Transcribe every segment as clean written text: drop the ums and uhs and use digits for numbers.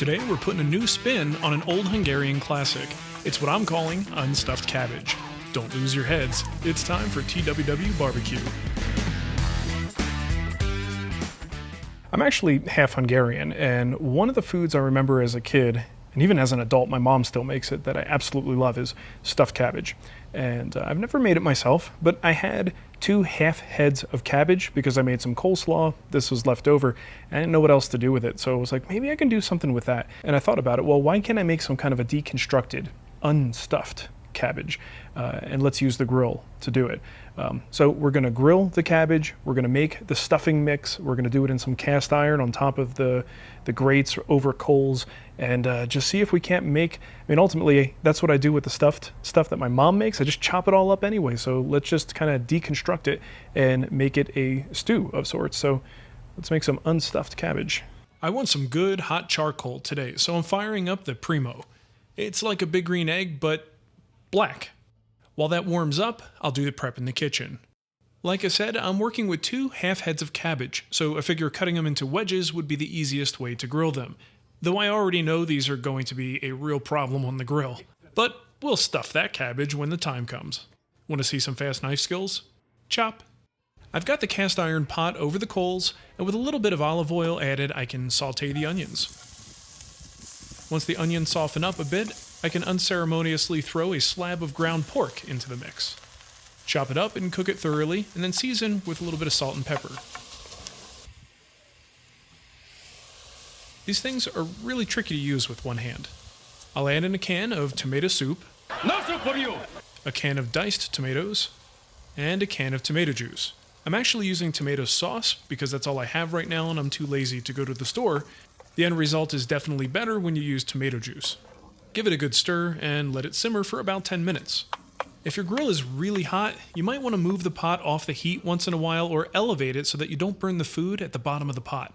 Today we're putting a new spin on an old Hungarian classic. It's what I'm calling unstuffed cabbage. Don't lose your heads. It's time for TWW Barbecue. I'm actually half Hungarian, and one of the foods I remember as a kid, and even as an adult, my mom still makes it, that I absolutely love is stuffed cabbage. And I've never made it myself, but I had 2 half heads of cabbage because I made some coleslaw. This was left over, and I didn't know what else to do with it. So I was like, maybe I can do something with that. And I thought about it, well, why can't I make some kind of a deconstructed, unstuffed cabbage? And let's use the grill to do it. So we're going to grill the cabbage, we're going to make the stuffing mix, we're going to do it in some cast iron on top of the grates over coals, and just see if we can't make, ultimately that's what I do with the stuffed stuff that my mom makes. I just chop it all up anyway, so let's just kind of deconstruct it and make it a stew of sorts. So let's make some unstuffed cabbage. I want some good hot charcoal today, so I'm firing up the Primo. It's like a big green egg, but black. While that warms up, I'll do the prep in the kitchen. Like I said, I'm working with 2 half heads of cabbage, so I figure cutting them into wedges would be the easiest way to grill them. Though I already know these are going to be a real problem on the grill. But we'll stuff that cabbage when the time comes. Want to see some fast knife skills? Chop. I've got the cast iron pot over the coals, and with a little bit of olive oil added, I can saute the onions. Once the onions soften up a bit, I can unceremoniously throw a slab of ground pork into the mix. Chop it up and cook it thoroughly, and then season with a little bit of salt and pepper. These things are really tricky to use with one hand. I'll add in a can of tomato soup, No soup for you! a can of diced tomatoes, and a can of tomato juice. I'm actually using tomato sauce because that's all I have right now and I'm too lazy to go to the store. The end result is definitely better when you use tomato juice. Give it a good stir and let it simmer for about 10 minutes. If your grill is really hot, you might want to move the pot off the heat once in a while or elevate it so that you don't burn the food at the bottom of the pot.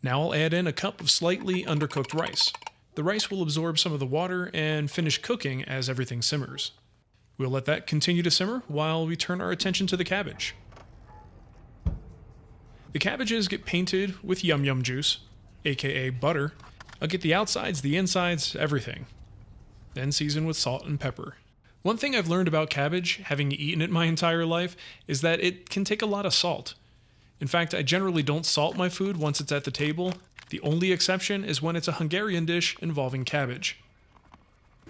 Now I'll add in a cup of slightly undercooked rice. The rice will absorb some of the water and finish cooking as everything simmers. We'll let that continue to simmer while we turn our attention to the cabbage. The cabbages get painted with yum yum juice, aka butter. I'll get the outsides, the insides, everything. Then season with salt and pepper. One thing I've learned about cabbage, having eaten it my entire life, is that it can take a lot of salt. In fact, I generally don't salt my food once it's at the table. The only exception is when it's a Hungarian dish involving cabbage.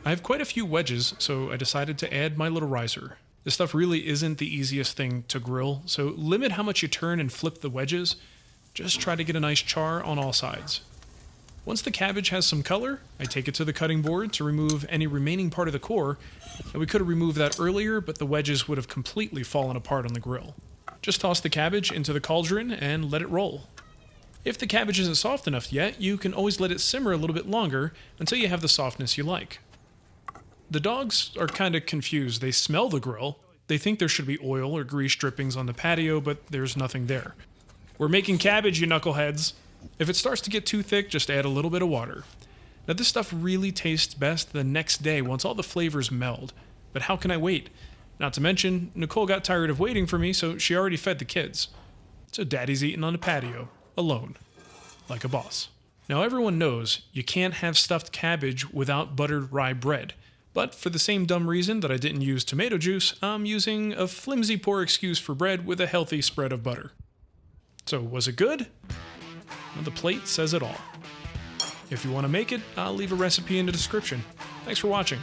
I have quite a few wedges, so I decided to add my little riser. This stuff really isn't the easiest thing to grill, so limit how much you turn and flip the wedges. Just try to get a nice char on all sides. Once the cabbage has some color, I take it to the cutting board to remove any remaining part of the core, and we could have removed that earlier, but the wedges would have completely fallen apart on the grill. Just toss the cabbage into the cauldron and let it roll. If the cabbage isn't soft enough yet, you can always let it simmer a little bit longer until you have the softness you like. The dogs are kind of confused. They smell the grill. They think there should be oil or grease drippings on the patio, but there's nothing there. We're making cabbage, you knuckleheads. If it starts to get too thick, just add a little bit of water. Now this stuff really tastes best the next day once all the flavors meld. But how can I wait? Not to mention, Nicole got tired of waiting for me, so she already fed the kids. So Daddy's eating on the patio, alone, like a boss. Now everyone knows you can't have stuffed cabbage without buttered rye bread. But for the same dumb reason that I didn't use tomato juice, I'm using a flimsy poor excuse for bread with a healthy spread of butter. So was it good? Well, the plate says it all. If you want to make it, I'll leave a recipe in the description. Thanks for watching.